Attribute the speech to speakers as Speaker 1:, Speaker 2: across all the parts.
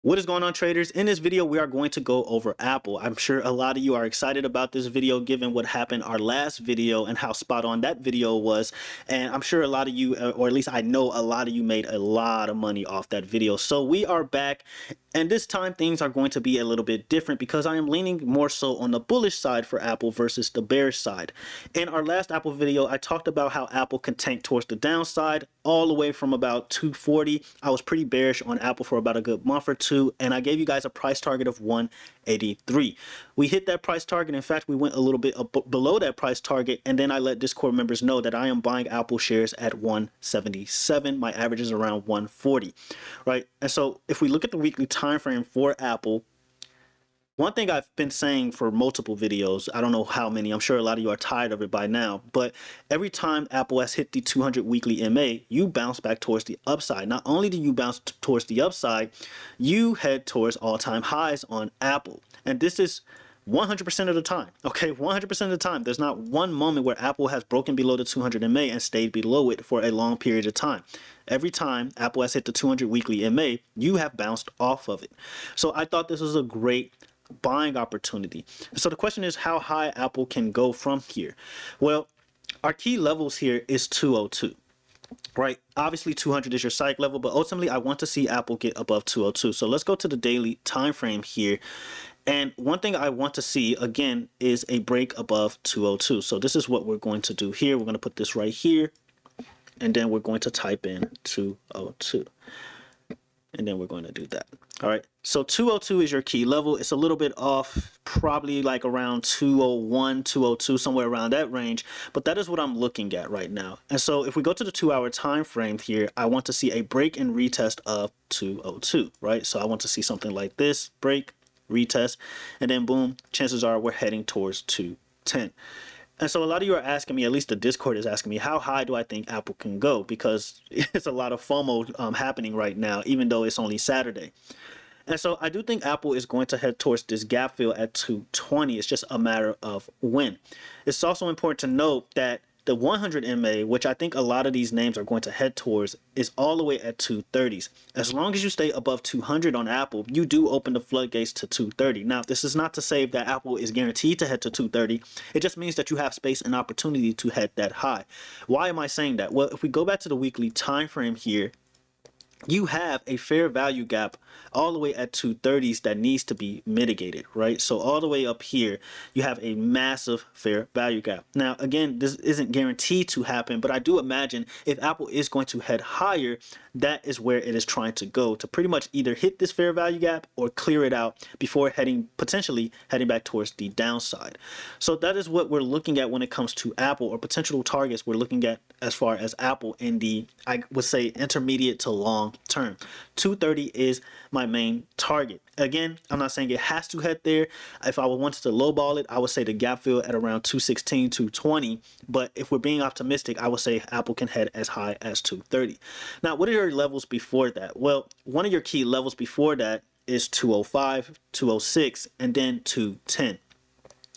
Speaker 1: What is going on, traders? In this video, we are going to go over Apple. I'm sure a lot of you are excited about this video given what happened our last video and how spot on that video was. And I'm sure a lot of you, or at least I know a lot of you made a lot of money off that video. So we are back, and this time things are going to be a little bit different because I am leaning more so on the bullish side for Apple versus the bearish side. In our last Apple video, I talked about how Apple can tank towards the downside all the way from about 240. I was pretty bearish on Apple for about a good month or two, and I gave you guys a price target of 183. We hit that price target. In fact, we went a little bit below that price target, and then I let Discord members know that I am buying Apple shares at 177. My average is around 140, right? And so if we look at the weekly time frame for Apple, one thing I've been saying for multiple videos, I don't know how many, I'm sure a lot of you are tired of it by now, but every time Apple has hit the 200 weekly MA, you bounce back towards the upside. Not only do you bounce towards the upside, you head towards all-time highs on Apple. And this is 100% of the time, okay? 100% of the time. There's not one moment where Apple has broken below the 200 MA and stayed below it for a long period of time. Every time Apple has hit the 200 weekly MA, you have bounced off of it. So I thought this was a great buying opportunity. So the question is how high Apple can go from here. Well, our key levels here is 202, right? Obviously 200 is your psych level, but ultimately I want to see Apple get above 202. So let's go to the daily time frame here. And one thing I want to see again is a break above 202. So this is what we're going to do here. We're going to put this right here, and then we're going to type in 202. And then we're going to do that. All right, so 202 is your key level. It's a little bit off, probably like around 201, 202, somewhere around that range, but that is what I'm looking at right now. And so if we go to the 2-hour time frame here, I want to see a break and retest of 202, right? So I want to see something like this, break, retest, and then boom, chances are we're heading towards 210. And so a lot of you are asking me, at least the Discord is asking me, how high do I think Apple can go? Because it's a lot of FOMO happening right now, even though it's only Saturday. And so I do think Apple is going to head towards this gap fill at 220. It's just a matter of when. It's also important to note that the 100 MA, which I think a lot of these names are going to head towards, is all the way at 230s. As long as you stay above 200 on Apple, you do open the floodgates to 230. Now, this is not to say that Apple is guaranteed to head to 230. It just means that you have space and opportunity to head that high. Why am I saying that? Well, if we go back to the weekly time frame here, you have a fair value gap all the way at 230s that needs to be mitigated, right? So all the way up here, you have a massive fair value gap. Now, again, this isn't guaranteed to happen, but I do imagine if Apple is going to head higher, that is where it is trying to go, to pretty much either hit this fair value gap or clear it out before potentially heading back towards the downside. So that is what we're looking at when it comes to Apple, or potential targets we're looking at as far as Apple in the, I would say, intermediate to long term. 230 is my main target. Again, I'm not saying it has to head there. If I wanted to lowball it, I would say the gap fill at around 216, 220. But if we're being optimistic, I would say Apple can head as high as 230. Now, what are your levels before that? Well, one of your key levels before that is 205, 206, and then 210.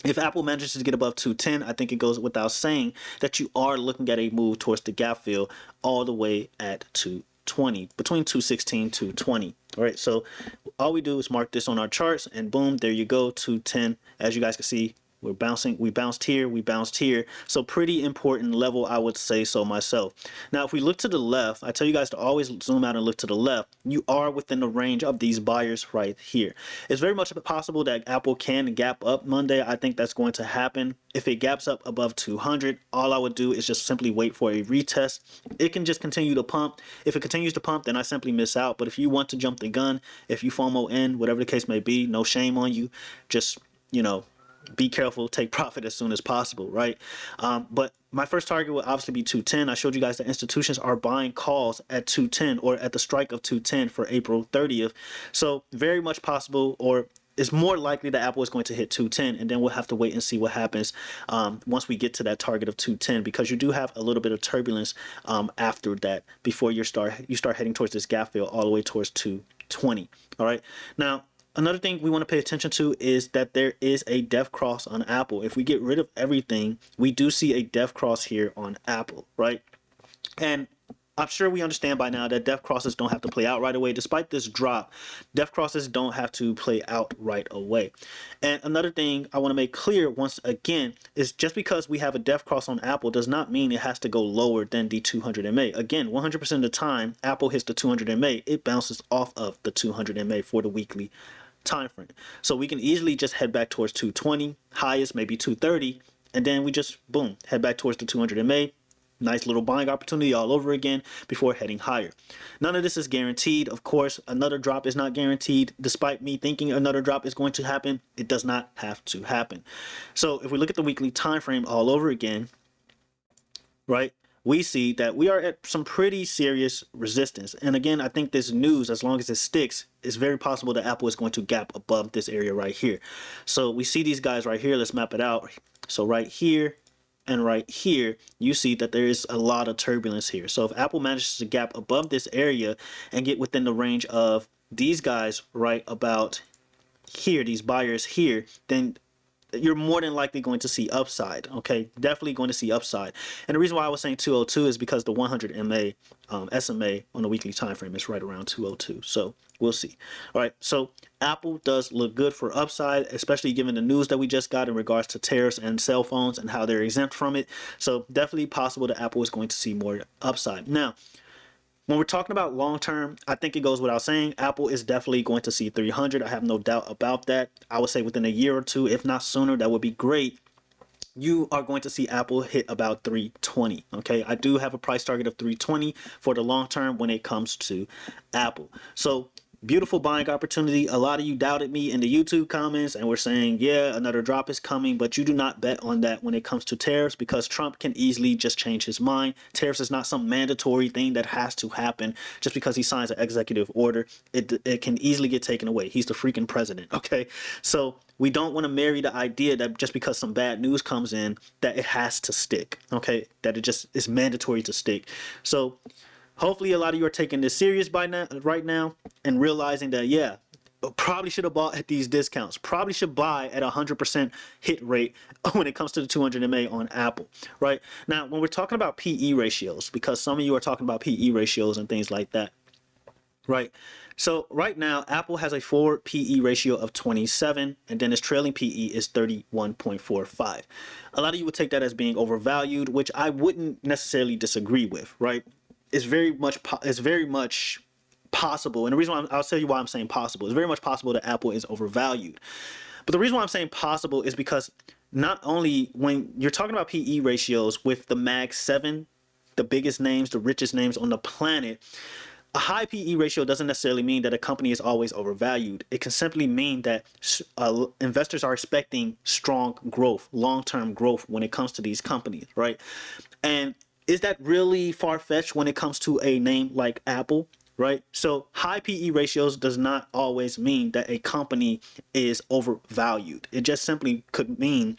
Speaker 1: If Apple manages to get above 210, I think it goes without saying that you are looking at a move towards the gap fill all the way at 220, between 216 to 220. All right, so all we do is mark this on our charts, and boom, there you go, 210. As you guys can see, we're bouncing, we bounced here, we bounced here. So pretty important level, I would say so myself. Now, if we look to the left, I tell you guys to always zoom out and look to the left. You are within the range of these buyers right here. It's very much possible that Apple can gap up Monday. I think that's going to happen. If it gaps up above 200, all I would do is just simply wait for a retest. It can just continue to pump. If it continues to pump, then I simply miss out. But if you want to jump the gun, if you FOMO in, whatever the case may be, no shame on you. Just, you know, be careful, take profit as soon as possible, right? But my first target would obviously be 210. I showed you guys that institutions are buying calls at 210 or at the strike of 210 for April 30th. So very much possible, or it's more likely that Apple is going to hit 210, and then we'll have to wait and see what happens once we get to that target of 210, because you do have a little bit of turbulence after that before you start heading towards this gap fill all the way towards 220. All right, now another thing we want to pay attention to is that there is a death cross on Apple. If we get rid of everything, we do see a death cross here on Apple, right? And I'm sure we understand by now that death crosses don't have to play out right away. Despite this drop, death crosses don't have to play out right away. And another thing I want to make clear once again is just because we have a death cross on Apple does not mean it has to go lower than the 200 MA. Again, 100% of the time Apple hits the 200 MA, it bounces off of the 200 MA for the weekly time frame. So we can easily just head back towards 220, highest maybe 230, and then we just boom, head back towards the 200 MA. Nice little buying opportunity all over again before heading higher. None of this is guaranteed. Of course, another drop is not guaranteed. Despite me thinking another drop is going to happen, it does not have to happen. So if we look at the weekly time frame all over again, right, we see that we are at some pretty serious resistance. And again, I think this news, as long as it sticks, it's very possible that Apple is going to gap above this area right here. So we see these guys right here. Let's map it out. So right here and right here, you see that there is a lot of turbulence here. So if Apple manages to gap above this area and get within the range of these guys right about here, these buyers here, then you're more than likely going to see upside. Okay, definitely going to see upside. And the reason why I was saying 202 is because the 100 MA SMA on the weekly time frame is right around 202. So we'll see. All right, so Apple does look good for upside, especially given the news that we just got in regards to tariffs and cell phones and how they're exempt from it. So definitely possible that Apple is going to see more upside. Now, when we're talking about long term, I think it goes without saying, Apple is definitely going to see 300. I have no doubt about that. I would say within a year or two, if not sooner, that would be great. You are going to see Apple hit about 320. Okay, I do have a price target of 320 for the long term when it comes to Apple. So beautiful buying opportunity. A lot of you doubted me in the YouTube comments and were saying, yeah, another drop is coming, but you do not bet on that when it comes to tariffs, because Trump can easily just change his mind. Tariffs is not some mandatory thing that has to happen just because he signs an executive order. It can easily get taken away. He's the freaking president. Okay, so we don't want to marry the idea that just because some bad news comes in that it has to stick. Okay, that it just is mandatory to stick. So hopefully a lot of you are taking this serious by now, right now, and realizing that, yeah, probably should have bought at these discounts. Probably should buy at 100% hit rate when it comes to the 200 MA on Apple, right? Now, when we're talking about PE ratios, because some of you are talking about PE ratios and things like that, right? So right now, Apple has a forward PE ratio of 27, and then its trailing PE is 31.45. A lot of you would take that as being overvalued, which I wouldn't necessarily disagree with, right? It's very much possible, and the reason why I'll tell you why I'm saying possible. It's very much possible that Apple is overvalued. But the reason why I'm saying possible is because not only when you're talking about PE ratios with the Mag 7, the biggest names, the richest names on the planet, a high PE ratio doesn't necessarily mean that a company is always overvalued. It can simply mean that investors are expecting strong growth, long-term growth when it comes to these companies, right? And is that really far-fetched when it comes to a name like Apple, right? So high PE ratios does not always mean that a company is overvalued. It just simply could mean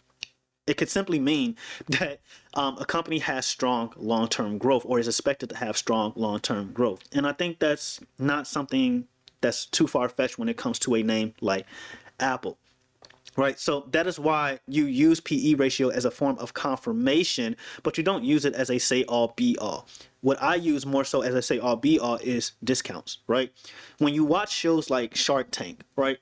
Speaker 1: that a company has strong long-term growth or is expected to have strong long-term growth. And I think that's not something that's too far-fetched when it comes to a name like Apple. Right, so that is why you use PE ratio as a form of confirmation, but you don't use it as a say-all be-all. What I use more so as a say-all be-all is discounts, right? When you watch shows like Shark Tank, right,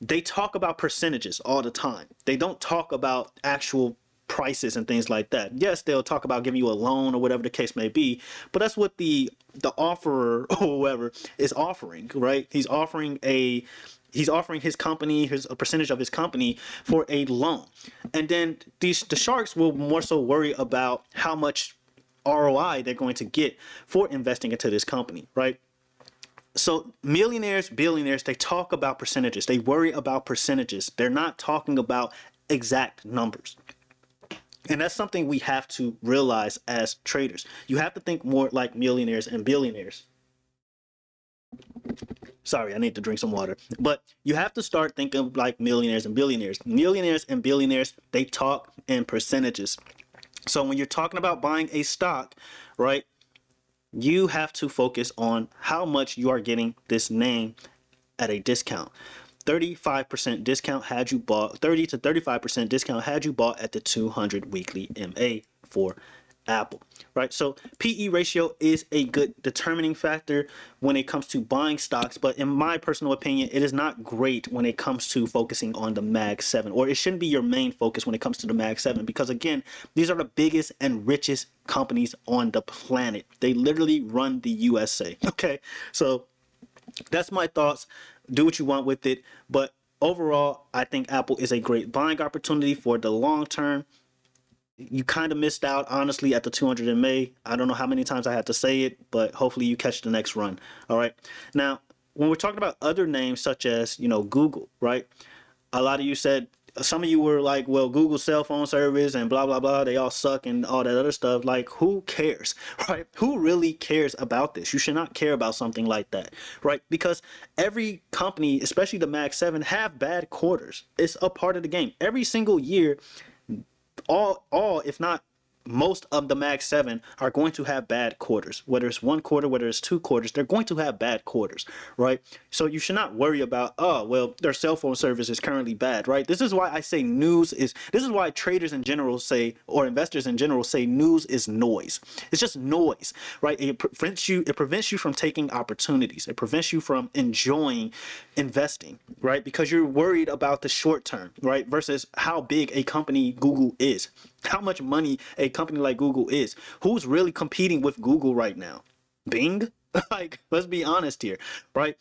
Speaker 1: they talk about percentages all the time. They don't talk about actual prices and things like that. Yes, they'll talk about giving you a loan or whatever the case may be, but that's what the offerer or whoever is offering, right? He's offering his company, a percentage of his company for a loan. And then the sharks will more so worry about how much ROI they're going to get for investing into this company, right? So millionaires, billionaires, they talk about percentages. They worry about percentages. They're not talking about exact numbers. And that's something we have to realize as traders. You have to think more like millionaires and billionaires. Sorry, I need to drink some water. But you have to start thinking like millionaires and billionaires. Millionaires and billionaires, they talk in percentages. So when you're talking about buying a stock, right, you have to focus on how much you are getting this name at a discount. 35% discount had you bought, 30 to 35% discount had you bought at the 200 weekly MA for Apple, right? So PE ratio is a good determining factor when it comes to buying stocks, but in my personal opinion, it is not great when it comes to focusing on the Mag 7, or it shouldn't be your main focus when it comes to the Mag 7, because again, these are the biggest and richest companies on the planet. They literally run the USA. Okay, so that's my thoughts. Do what you want with it, but overall, I think Apple is a great buying opportunity for the long term. You kind of missed out, honestly, at the 200 in May. I don't know how many times I had to say it, but hopefully you catch the next run. All right. Now, when we're talking about other names such as, Google, right? A lot of you said, some of you were like, well, Google's cell phone service and blah, blah, blah, they all suck and all that other stuff. Like, who cares, right? Who really cares about this? You should not care about something like that, right? Because every company, especially the Mag 7, have bad quarters. It's a part of the game. Every single year, all if not most of the Mag 7 are going to have bad quarters. Whether it's one quarter, whether it's two quarters, they're going to have bad quarters, right? So you should not worry about, oh, well, their cell phone service is currently bad, right? This is why I say this is why traders in general say, or investors in general say, news is noise. It's just noise, right? It prevents you from taking opportunities. It prevents you from enjoying investing, right? Because you're worried about the short term, right? Versus how big a company Google is, how much money a company like Google is. Who's really competing with Google right now? Bing? Like, let's be honest here, right?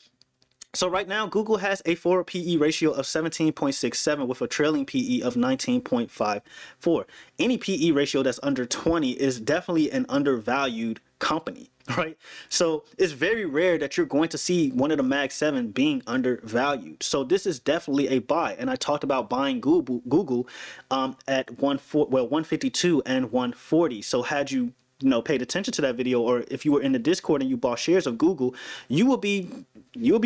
Speaker 1: So right now, Google has a forward PE ratio of 17.67 with a trailing PE of 19.54. Any PE ratio that's under 20 is definitely an undervalued company, right? So it's very rare that you're going to see one of the Mag 7 being undervalued. So this is definitely a buy. And I talked about buying Google at 152 and 140. So had you paid attention to that video, or if you were in the Discord and you bought shares of Google, you will be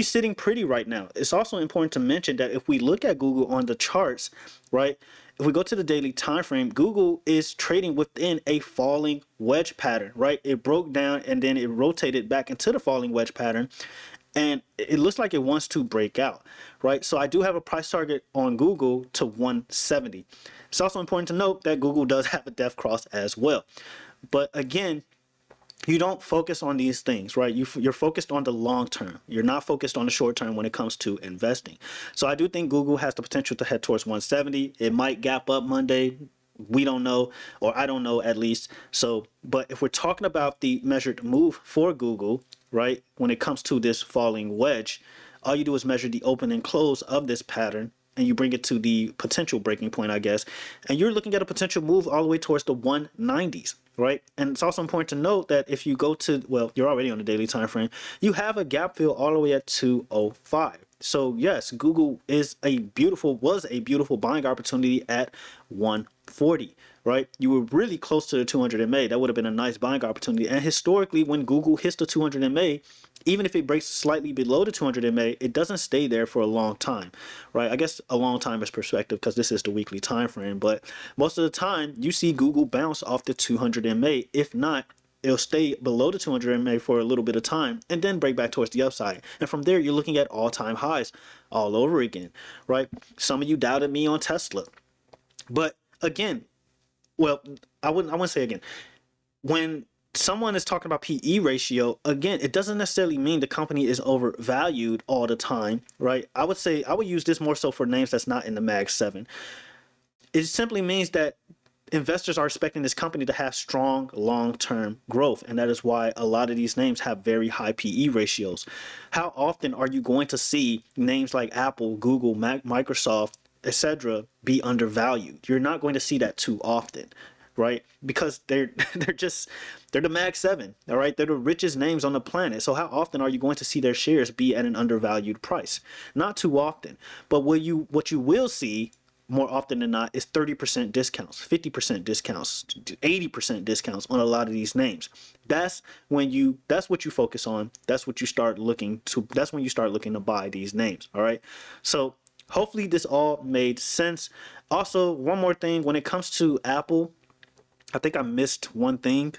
Speaker 1: sitting pretty right now. It's also important to mention that if we look at Google on the charts, right, if we go to the daily time frame, Google is trading within a falling wedge pattern, right? It broke down and then it rotated back into the falling wedge pattern, and it looks like it wants to break out, right? So I do have a price target on Google to 170. It's also important to note that Google does have a death cross as well. But again, you don't focus on these things, right? You're focused on the long term. You're not focused on the short term when it comes to investing. So I do think Google has the potential to head towards 170. It might gap up Monday. We don't know, or I don't know at least. So, but if we're talking about the measured move for Google, right, when it comes to this falling wedge, all you do is measure the open and close of this pattern, and you bring it to the potential breaking point, I guess, and you're looking at a potential move all the way towards the 190s, right? And it's also important to note that if you go to, well, you're already on the daily time frame, you have a gap fill all the way at 205. So yes, Google was a beautiful buying opportunity at 140, right? You were really close to the 200 in May. That would have been a nice buying opportunity. And historically, when Google hits the 200 in May, even if it breaks slightly below the 200 in May, it doesn't stay there for a long time, right? I guess a long time is perspective because this is the weekly time frame, but most of the time you see Google bounce off the 200 in May. If not, it'll stay below the 200 in May for a little bit of time and then break back towards the upside. And from there, you're looking at all-time highs all over again, right? Some of you doubted me on Tesla, but again, well, I wouldn't say again. When someone is talking about PE ratio, again, it doesn't necessarily mean the company is overvalued all the time, right? I would say I would use this more so for names that's not in the Mag 7. It simply means that investors are expecting this company to have strong long-term growth, and that is why a lot of these names have very high PE ratios. How often are you going to see names like Apple, Google, Microsoft, etc. be undervalued? You're not going to see that too often, right? Because they're the Mag 7, all right? They're the richest names on the planet. So how often are you going to see their shares be at an undervalued price? Not too often. But what you will see more often than not is 30% discounts, 50% discounts, 80% discounts on a lot of these names. That's what you focus on. That's when you start looking to buy these names, all right? So hopefully this all made sense. Also, one more thing, when it comes to Apple, I think I missed one thing.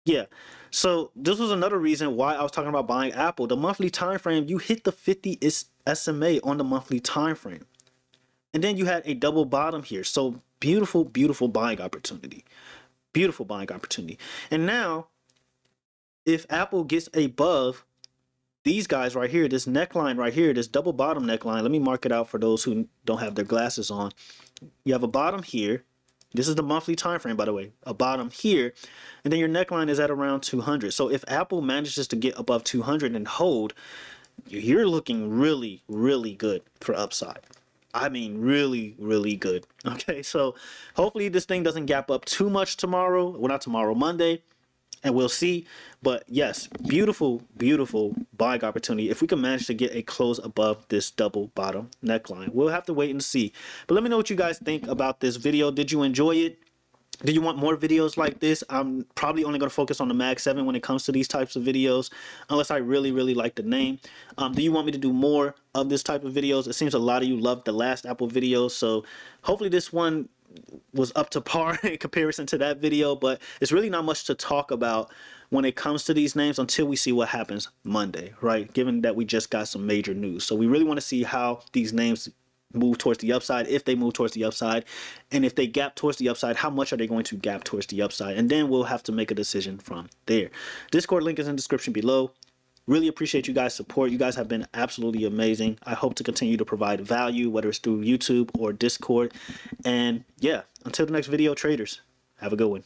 Speaker 1: Yeah. So this was another reason why I was talking about buying Apple. The monthly time frame, you hit the 50 SMA on the monthly time frame. And then you had a double bottom here. So beautiful, beautiful buying opportunity. Beautiful buying opportunity. And now, if Apple gets above these guys right here, this neckline right here, this double bottom neckline, let me mark it out for those who don't have their glasses on. You have a bottom here. This is the monthly time frame, by the way. A bottom here, and then your neckline is at around 200. So if Apple manages to get above 200 and hold, you're looking really, really good for upside. I mean, really, really good. Okay, so hopefully this thing doesn't gap up too much tomorrow. Well, not tomorrow, Monday, and we'll see. But yes, beautiful, beautiful buying opportunity if we can manage to get a close above this double bottom neckline. We'll have to wait and see. But let me know what you guys think about this video. Did you enjoy it? Do you want more videos like this? I'm probably only going to focus on the Mag 7 when it comes to these types of videos, unless I really, really like the name. Do you want me to do more of this type of videos? It seems a lot of you loved the last Apple video, so hopefully this one was up to par in comparison to that video, but it's really not much to talk about when it comes to these names until we see what happens Monday, right? Given that we just got some major news. So we really want to see how these names move towards the upside, if they move towards the upside, and if they gap towards the upside, how much are they going to gap towards the upside? And then we'll have to make a decision from there. Discord link is in the description below. Really appreciate you guys' support. You guys have been absolutely amazing. I hope to continue to provide value, whether it's through YouTube or Discord. And yeah, until the next video, traders, have a good one.